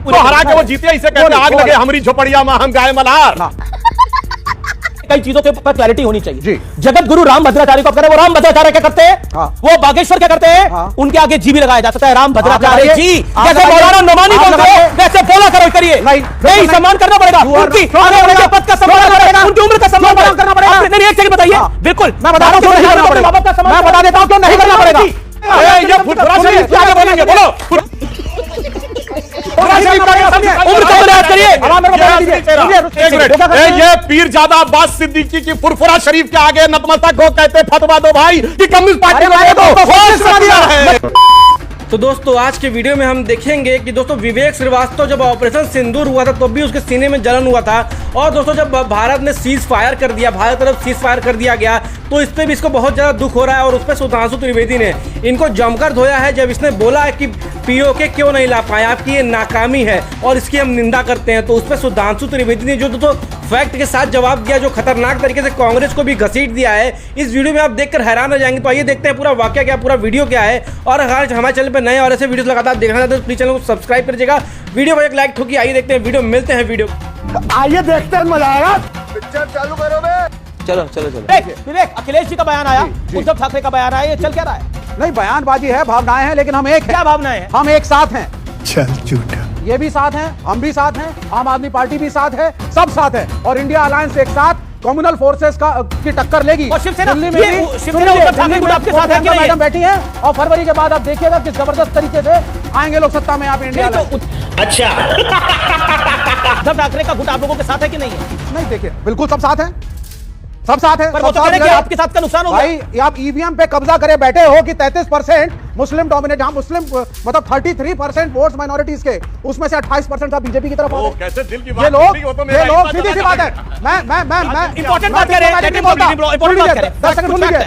जिसको हरा के वो जीते, इसे कहते हैं आग लगे हमारी झोपड़िया में हम गाय मल्हार। कई चीजों के ऊपर क्लैरिटी होनी चाहिए। जगत गुरु राम भद्राचार्य को करे, वो राम भद्राचार्य क्या करते हैं? वो बागेश्वर क्या करते हैं? उनके आगे जी भी लगाया जाता है, राम भद्राचार्य जी। जैसे मौलाना नोमानी बोलते हो वैसे बोला करो, करिए। नहीं, सम्मान करना पड़ेगा, उनकी पद का सम्मान करना पड़ेगा, उनकी उम्र का सम्मान करना पड़ेगा। नहीं, एक सेकंड बताइए। बिल्कुल मैं बता रहा हूं, मैं बता देता हूं क्यों नहीं करना पड़ेगा। ये फुटफुरा शरीफ क्या बोलेंगे, बोलो। ये पीरजादा अब्बास सिद्दीकी की फुरफुरा शरीफ के आगे नतमस्तक हो कहते फतवा दो भाई कि कम्युनिस्ट पार्टी को। तो दोस्तों आज के वीडियो में हम देखेंगे कि दोस्तों विवेक श्रीवास्तव जब ऑपरेशन सिंदूर हुआ था तो भी उसके सीने में जलन हुआ था, और दोस्तों जब भारत ने सीज फायर कर दिया, भारत तरफ सीज फायर कर दिया गया तो इस पर भी इसको बहुत ज़्यादा दुख हो रहा है। और उस पर सुधांशु त्रिवेदी ने इनको जमकर धोया है जब इसने बोला है कि पीओके क्यों नहीं ला पाए, आपकी ये नाकामी है और इसकी हम निंदा करते हैं। तो उस पर सुधांशु त्रिवेदी ने जो दोस्तों फैक्ट के साथ जवाब दिया, जो खतरनाक तरीके से कांग्रेस को भी घसीट दिया है। इस वीडियो में आप देखकर हैरान हो जाएंगे। तो आइए देखते हैं पूरा वाकया क्या, पूरा वीडियो क्या है। और अगर हमारे चैनल पर नए और ऐसे वीडियोस लगातार देखना चाहते हैं तो प्लीज चैनल को सब्सक्राइब करिएगा, वीडियो को एक लाइक ठोकी। आइए देखते हैं वीडियो, मिलते हैं वीडियो। आइए देखते हैं, मजा आएगा। पिक्चर चालू करो बे। चलो चलो चलो। विवेक, अखिलेश जी का बयान आया, उद्धव ठाकरे का बयान आया, ये चल क्या रहा है? नहीं, बयानबाजी है, भावनाएं हैं, लेकिन हम एक हैं। क्या भावनाएं हैं? हम एक साथ हैं। चल झूठा। ये भी साथ हैं, हम भी साथ हैं, आम आदमी पार्टी भी साथ है, सब साथ है। और इंडिया अलायंस एक साथ कम्युनल फोर्सेस की टक्कर लेगी। और शिवसेना, दिल्ली में भी शिवसेना उद्धव ठाकरे गुट आपके साथ है कि नहीं? मैडम बैठी हैं और फरवरी के बाद आप देखिएगा किस जबरदस्त तरीके से आएंगे लोग सत्ता में यहाँ पे इंडिया। अच्छा, उद्धव ठाकरे का गुट आप लोगों के साथ है कि नहीं है? नहीं, देखिए बिल्कुल सब साथ हैं, सब साथ हैं। पर वो तो कह रहे हैं कि आपके साथ का नुकसान होगा। भाई आप ईवीएम पे कब्जा करे बैठे हो कि 33% मुस्लिम डोमिनेट, जहां मुस्लिम मतलब 33% वोट्स माइनॉरिटीज के, उसमें से 28% था बीजेपी की तरफ। कैसे दिल की बात, ये लोग सीधी सी बात है। मैं इंपॉर्टेंट बात कर रहे हैं,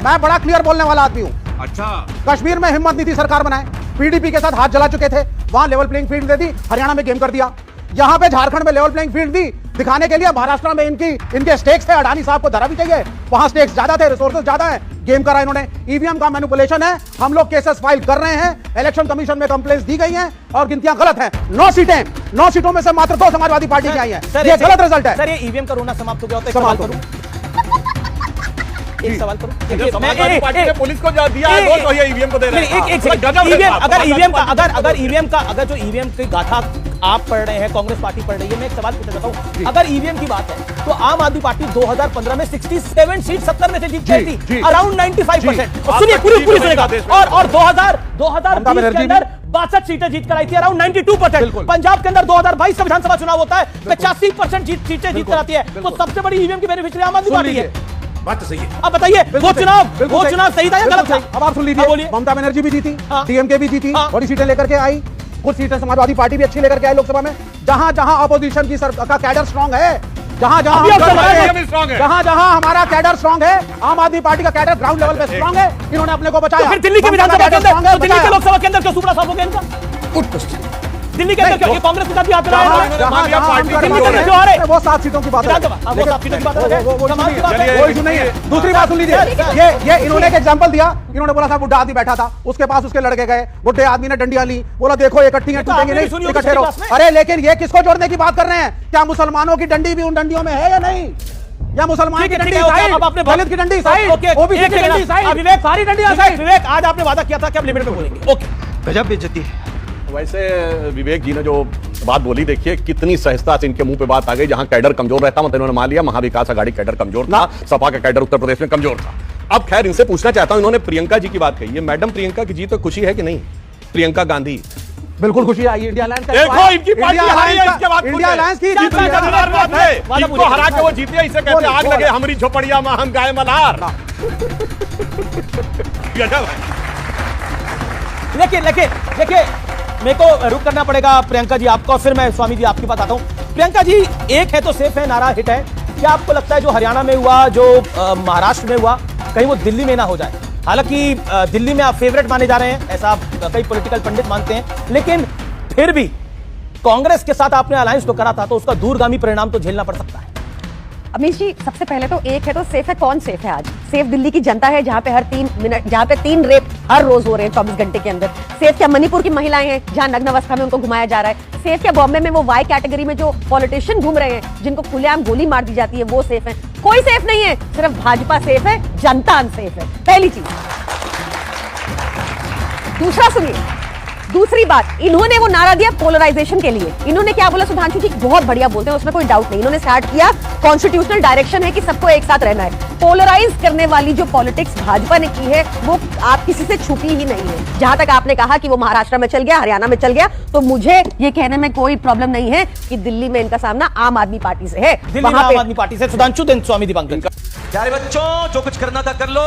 मैं बड़ा क्लियर बोलने वाला आदमी हूँ। अच्छा, कश्मीर में हिम्मत नहीं थी सरकार बनाए, पीडीपी के साथ हाथ जला चुके थे, वहां लेवल प्लेइंग फील्ड दे दी, हरियाणा में गेम कर दिया। यहाँ पे झारखंड में लेवल प्लेइंग फील्ड दी दिखाने के लिए, महाराष्ट्र में इनके स्टेक्स थे, अडानी साहब को धरा भी चाहिए, वहां स्टेक्स ज्यादा थे, रिसोर्सेज ज्यादा है, गेम करा इन्होंने। ईवीएम का मैनिपुलेशन है, हम लोग केसेस फाइल कर रहे हैं, इलेक्शन कमीशन में कंप्लेंट्स दी गई हैं और गिनतियां गलत हैं। 9 सीटों में से मात्र 2 समाजवादी पार्टी की आई हैं। ये गलत रिजल्ट है। सर, ये ईवीएम का रोना समाप्त हो गया होता है? सवाल करूं, एक सवाल करूं। समाजवादी पार्टी ने पुलिस को दिया है तो ये ईवीएम को दे रहे हैं। अगर जो ईवीएम की गाथा आप पढ़ रहे हैं, कांग्रेस पार्टी पढ़ रही है, मैं एक सवाल पूछना चाहता हूं। अगर ईवीएम की बात है तो आम आदमी पार्टी 2015 में 67 सीट 70 में से जीत गई थी, अराउंड 95%। सुनिए, पूरी सुनेगा। और 2020 के अंदर 62 सीटें जीत कर आई थी, अराउंड 92%। पंजाब के अंदर 2022 का विधानसभा चुनाव होता है, 85% सीटें जीत कर आती है। तो सबसे बड़ी ईवीएम की बेनिफिशियरी आम आदमी पार्टी है। बात तो सही है। अब बताइए, वो चुनाव सही था या गलत था? अब आप सुन लीजिए, ममता बनर्जी भी जीती, डीएमके भी जीती, बड़ी सीटें लेकर के आई, कुछ सीटें समाजवादी पार्टी भी अच्छी लेकर के आई लोकसभा में। जहां जहां अपोजिशन की का कैडर स्ट्रांग है, जहां जहां हमारा कैडर स्ट्रांग है, आम आदमी पार्टी का कैडर ग्राउंड लेवल पे स्ट्रांग है, इन्होंने अपने को बचाया। फिर दिल्ली के विधानसभा के अंदर, दिल्ली के लोकसभा के अंदर क्यों सुपड़ा साफ हो गया इनका? दिल्ली के अंदर क्यों? कांग्रेस के साथ भी आप वो 7 सीटों की बात है। दूसरी बात सुन लीजिए, ये इन्होंने एक एग्जांपल दिया, इन्होंने बोला था बुढ़ा आदमी बैठा था, उसके पास उसके लड़के गए, बुढ़े आदमी ने डंडियां ली, बोला देखो इकट्ठी हैं, टूटेंगे नहीं, इकट्ठे रहो। अरे लेकिन ये किसको जोड़ने की बात कर रहे हैं? क्या मुसलमानों की डंडी भी उन डंडियों में है या नहीं? या मुसलमान की डंडी साइड, दलित की डंडी साइड, ओबीसी की डंडी साइड, विवेक सारी डंडियां साइड। विवेक, आज आपने वादा किया था कि आप लिमिट में बोलेंगे। ओके, गजब बेइज्जती है। वैसे विवेक जी ने जो बात बोली, देखिए कितनी सहजता से इनके मुंह पे बात आ गई। जहां कैडर कमजोर रहता, मतलब इन्होंने मान लिया महाविकास आघाड़ी कैडर कमजोर था, सपा का कैडर उत्तर प्रदेश में कमजोर था। अब खैर इनसे पूछना चाहता हूं, इन्होंने प्रियंका जी की बात कही है, मैडम प्रियंका की जीत तो खुशी है कि नहीं? प्रियंका गांधी बिल्कुल खुशी आई। इंडिया अलायंस का देखो, इनकी पार्टी हारी है, इसके बाद इंडिया अलायंस की जीत है, जिसको हरा के वो जीते, इसे कहते हैं आग लगे हमारी झोपड़िया में हम गाय मल्हार। देखिए, मेरे को रुक करना पड़ेगा प्रियंका जी आपको, फिर मैं स्वामी जी आपकी बात आता हूं। प्रियंका जी, एक है तो सेफ है, नारा हिट है। क्या आपको लगता है जो हरियाणा में हुआ, जो महाराष्ट्र में हुआ, कहीं वो दिल्ली में ना हो जाए? हालांकि दिल्ली में आप फेवरेट माने जा रहे हैं, ऐसा कई पॉलिटिकल पंडित मानते हैं, लेकिन फिर भी कांग्रेस के साथ आपने अलायंस तो करा था, तो उसका दूरगामी परिणाम तो झेलना पड़ सकता है। अमीश जी, सबसे पहले तो एक है तो सेफ है, कौन सेफ है आज? सेफ दिल्ली की जनता है, जहां पे हर 3 मिनट, जहां पे 3 रेप हर रोज हो रहे हैं 24 घंटे के अंदर। सेफ क्या मणिपुर की महिलाएं हैं जहां नग्न अवस्था में उनको घुमाया जा रहा है? सेफ क्या बॉम्बे में वो वाई कैटेगरी में जो पॉलिटिशियन घूम रहे हैं जिनको खुलेआम गोली मार दी जाती है वो सेफ है? कोई सेफ नहीं है, सिर्फ भाजपा सेफ है, जनता अनसेफ है। पहली चीज। दूसरा सुनिए, दूसरी बात, इन्होंने वो नारा दिया पोलराइजेशन के लिए। इन्होंने क्या बोला? सुधांशु जी बहुत बढ़िया बोलते हैं, उसमें कोई डाउट नहीं। इन्होंने स्टार्ट किया कॉन्स्टिट्यूशनल डायरेक्शन है कि सबको एक साथ रहना है। पोलराइज करने वाली जो पॉलिटिक्स भाजपा ने की है वो आप किसी से छुपी ही नहीं है। जहां तक आपने कहा कि वो महाराष्ट्र में चल गया, हरियाणा में चल गया, तो मुझे ये कहने में कोई प्रॉब्लम नहीं है कि दिल्ली में इनका सामना आम आदमी पार्टी से है। दिल्ली में आम आदमी पार्टी से सुधांशु देन स्वामी दीपांकर। प्यारे बच्चों, जो कुछ करना था कर लो,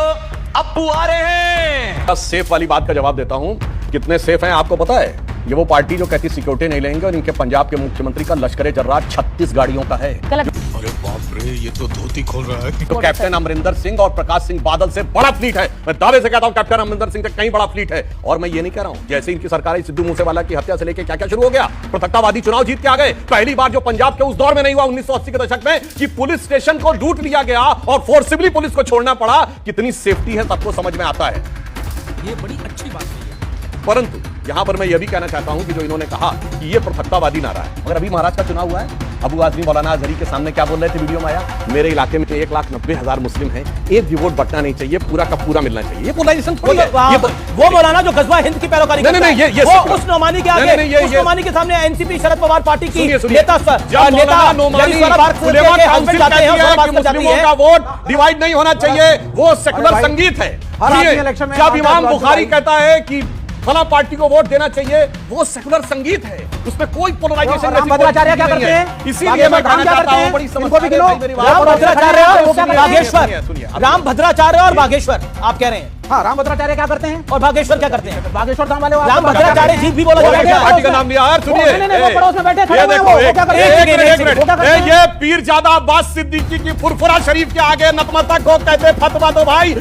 अब्बू आ रहे हैं। बस सेफ वाली बात का जवाब देता हूं। कितने सेफ हैं आपको पता है? ये वो पार्टी जो कहती सिक्योरिटी नहीं लेंगे और इनके पंजाब के मुख्यमंत्री का लश्कर जर्रार 36 गाड़ियों का है। गलत। अरे बाप रे, ये तो धोती खोल रहा है। तो कैप्टन अमरिंदर सिंह और प्रकाश सिंह बादल से बड़ा फ्लीट है। मैं दावे से कहता हूं कैप्टन अमरिंदर सिंह से कहीं बड़ा फ्लीट है। और मैं ये नहीं कह रहा हूं जैसे इनकी सरकार सिद्धू मूसेवाला की हत्या से लेकर क्या क्या शुरू हो गया। पृथकतावादी चुनाव जीत के आ गए। पहली बार जो पंजाब के उस दौर में नहीं हुआ 1980 के दशक में कि पुलिस स्टेशन को लूट लिया गया और फोर्सिबली पुलिस को छोड़ना पड़ा। कितनी सेफ्टी है सबको समझ में आता है। ये बड़ी अच्छी बात है। परंतु यहां पर मैं यह भी कहना चाहता हूं कि जो इन्होंने कहा कि यह पृथकतावादी नारा है, मगर अभी महाराष्ट्र का चुनाव हुआ है, अबू आजमी मौलाना अजहरी के सामने क्या बोल रहे थे? वीडियो में आया, मेरे इलाके में 1,90,000 मुस्लिम हैं, एक भी वोट बटना नहीं चाहिए, पूरा का पूरा मिलना चाहिए। ये पोलराइजेशन थोड़ी है। वो मौलाना जो गजवा हिंद की पैरोकारी करता है, ये वो उस नोमानी के आगे, उस नोमानी के सामने एनसीपी शरद पवार पार्टी की नेता मुस्लिमों का वोट डिवाइड नहीं होना चाहिए, वो सेकुलर संगीत है। जब इमाम बुखारी कहता है कि फला पार्टी को वोट देना चाहिए, वो सेकुलर संगीत है, उसमें कोई पोलराइजेशन राम भद्राचार्य क्या करते हैं? इसीलिए मैं कहना चाहता हूं बड़ी समस्या है। राम भद्राचार्य और बागेश्वर, राम भद्राचार्य और बागेश्वर आप कह रहे हैं। हाँ, राम भद्राचार्य क्या करते हैं और बागेश्वर क्या करते हैं? बागेश्वर धाम वाले राम भद्राचार्य जी भी बोला जाता है। पार्टी का नाम लिया यार, सुनिए। वो पड़ोस में बैठे खड़े ये हुए हैं, देखो, वो क्या करते हैं? एक वो क्या करते हैं? ये पीरजादा अब्बास सिद्दीकी की फुरफुरा शरीफ के आगे नतमस्तक हो कहते फतवा दो भाई,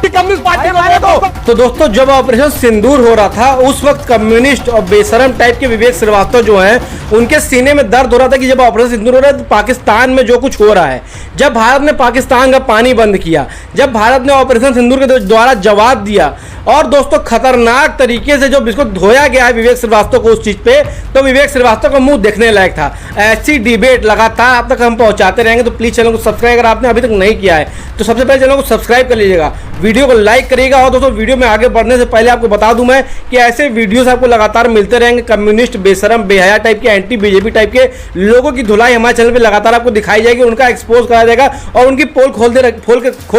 कम्युनिस्ट पार्टी को। तो दोस्तों, जब ऑपरेशन सिंदूर हो रहा था उस वक्त कम्युनिस्ट और बेशरम टाइप के विवेक श्रीवास्तव जो हैं उनके सीने में दर्द हो रहा था कि जब ऑपरेशन सिंदूर हो रहा है तो पाकिस्तान में जो कुछ हो रहा है, जब भारत ने पाकिस्तान का पानी बंद किया, जब भारत ने ऑपरेशन सिंदूर के द्वारा जवाब दिया और दोस्तों खतरनाक तरीके से जो इसको धोया गया है विवेक श्रीवास्तव को उस चीज पे, तो विवेक श्रीवास्तव का मुंह देखने लायक था। ऐसी डिबेट लगातार आप तक हम पहुंचाते रहेंगे। तो प्लीज चैनल को सब्सक्राइब, अगर आपने अभी तक नहीं किया है तो सबसे पहले चैनल को सब्सक्राइब कर लीजिएगा, वीडियो को लाइक करिएगा। और दोस्तों वीडियो में आगे बढ़ने से पहले आपको बता दूं मैं कि ऐसे वीडियोस आपको लगातार मिलते रहेंगे। कम्युनिस्ट, बेशरम, बेहया टाइप के, एंटी बीजेपी टाइप के लोगों की धुलाई हमारे चैनल पे लगातार आपको दिखाई जाएगी, उनका एक्सपोज कराया जाएगा और उनकी पोल खोल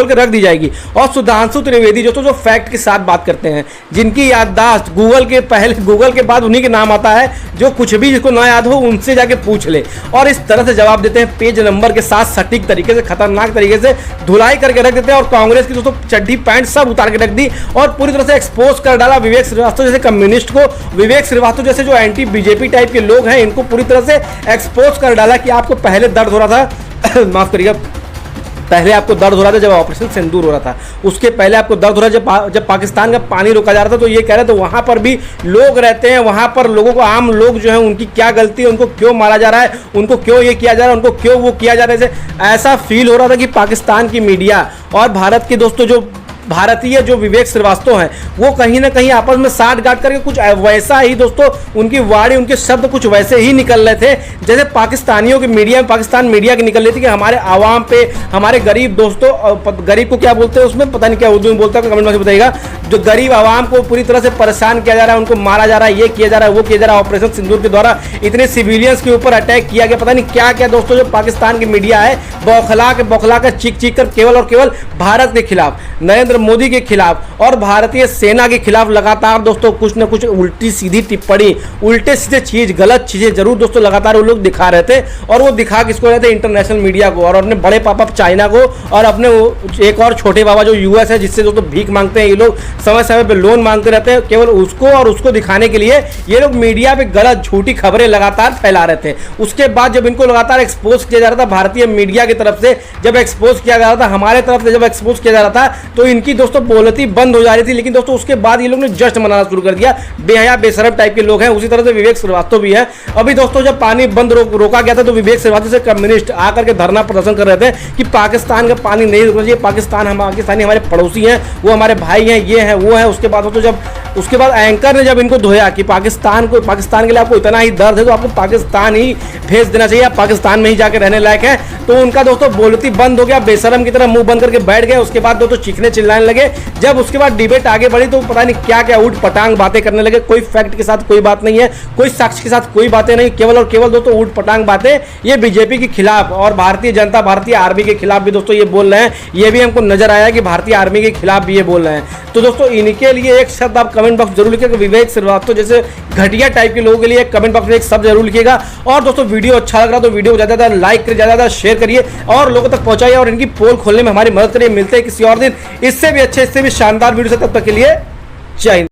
के रख दी जाएगी। और सुधांशु त्रिवेदी जो फैक्ट के साथ बात करते हैं, जिनकी याददाश्त गूगल के बाद उन्हीं के नाम आता है, जो कुछ भी जिसको ना याद हो उनसे जाके पूछ ले, और इस तरह से जवाब देते हैं पेज नंबर के साथ, सटीक तरीके से, खतरनाक तरीके से धुलाई करके रख देते हैं। और कांग्रेस की दोस्तों चड्डी पैंट सब उतार के रख दी और पूरी तरह से एक्सपोज कर डाला विवेक श्रीवास्तव जैसे कम्युनिस्ट को, विवेक श्रीवास्तव जैसे जो एंटी बीजेपी टाइप के लोग हैं इनको पूरी तरह से एक्सपोज कर डाला कि आपको पहले दर्द हो रहा था माफ करिएगा, पहले आपको दर्द हो रहा था जब ऑपरेशन सिंदूर हो रहा था, उसके पहले आपको दर्द हो रहा है जब पाकिस्तान का पानी रोका जा रहा था। तो ये कह रहे थे वहां पर भी लोग रहते हैं, वहां पर लोगों को, आम लोग जो है उनकी क्या गलती है, उनको क्यों मारा जा रहा है, उनको क्यों ये किया जा रहा है, उनको क्यों वो किया जा रहा है। ऐसा फील हो रहा था कि पाकिस्तान की मीडिया और भारत के दोस्तों जो भारतीय जो विवेक श्रीवास्तव हैं वो कहीं ना कहीं आपस में साठ गांठ करके कुछ वैसा ही दोस्तों उनकी वाणी, उनके शब्द कुछ वैसे ही निकल रहे थे जैसे पाकिस्तानियों की मीडिया, पाकिस्तान मीडिया की निकल रही थी कि हमारे आवाम पे, हमारे गरीब दोस्तों, गरीब को क्या बोलते हैं उसमें पता नहीं क्या उर्दू में बोलता है, कमेंट में बताइएगा, जो गरीब आवाम को पूरी तरह से परेशान किया जा रहा है, उनको मारा जा रहा है, ये किया जा रहा है, वो किया जा रहा है। ऑपरेशन सिंदूर के द्वारा इतने सिविलियंस के ऊपर अटैक किया गया, पता नहीं क्या क्या दोस्तों। जो पाकिस्तान की मीडिया है बौखला कर चीख कर केवल और केवल भारत के खिलाफ, नरेंद्र मोदी के खिलाफ और भारतीय सेना के खिलाफ लगातार दोस्तों कुछ न कुछ उल्टी सीधी टिप्पणी, उल्टे सीधे चीज, गलत चीजें जरूर दोस्तों लगातार वो लोग दिखा रहे थे। और वो दिखा किसको रहे थे? इंटरनेशनल मीडिया को और अपने बड़े पापा चाइना को और अपने एक और छोटे बाबा जो यूएस है, जिससे दोस्तों भीख मांगते हैं ये लोग, समय समय पे लोन मांगते रहते हैं, केवल उसको और उसको दिखाने के लिए ये लोग मीडिया पे गलत झूठी खबरें लगातार फैला रहे थे। उसके बाद जब इनको लगातार एक्सपोज किया जा रहा था, भारतीय मीडिया की तरफ से जब एक्सपोज किया जा रहा था, हमारे तरफ से जब एक्सपोज किया जा रहा था, तो इनकी दोस्तों बोलती बंद हो जा रही थी, लेकिन दोस्तों उसके बाद ये लोग ने जश्न मनाना शुरू कर दिया। बेहया बेशरम टाइप के लोग हैं। उसी तरह से विवेक श्रीवास्तव भी है। अभी दोस्तों जब पानी बंद रोका गया था तो विवेक श्रीवास्तव से कम्युनिस्ट आकर के धरना प्रदर्शन कर रहे थे कि पाकिस्तान का पानी नहीं रुकना चाहिए, पाकिस्तानी हमारे पड़ोसी हैं, वो हमारे भाई हैं, ये है वो है। उसके बाद एंकर ने जब इनको धोया कि पाकिस्तान के लिए आपको इतना ही दर्द है तो आपको पाकिस्तान ही भेज देना चाहिए, आप पाकिस्तान में ही जाके रहने लायक है, तो उनका दोस्तों बोलती बंद हो गया, बेशरम की तरह मुंह बंद करके बैठ गए। उसके बाद दोस्तों चीखने चिल्लाने लगे। जब उसके बाद डिबेट आगे बढ़ी तो पता नहीं क्या क्या ऊट पटांग बातें करने लगे। कोई फैक्ट के साथ कोई बात नहीं है, कोई साक्ष्य के साथ कोई बातें नहीं, केवल और केवल दोस्तों ऊट पटांग बातें। ये बीजेपी के खिलाफ और भारतीय आर्मी के खिलाफ भी दोस्तों ये बोल रहे हैं। ये भी हमको नजर आया कि भारतीय आर्मी के खिलाफ भी ये बोल रहे हैं। तो दोस्तों इनके लिए एक शब्द आप कमेंट बॉक्स जरूर लिखिएगा। विवेक श्रीवास्तव जैसे घटिया टाइप के लोगों के लिए कमेंट बॉक्स में एक शब्द जरूर लिखिएगा। और दोस्तों वीडियो अच्छा लग रहा तो वीडियो को ज्यादा लाइक करिए, ज्यादा शेयर करिए और लोगों तक पहुंचाइए और इनकी पोल खोलने में हमारी मदद करिए। मिलते हैं किसी और दिन इससे भी अच्छे, इससे भी शानदार वीडियो से। तब तक के लिए जय हिंद।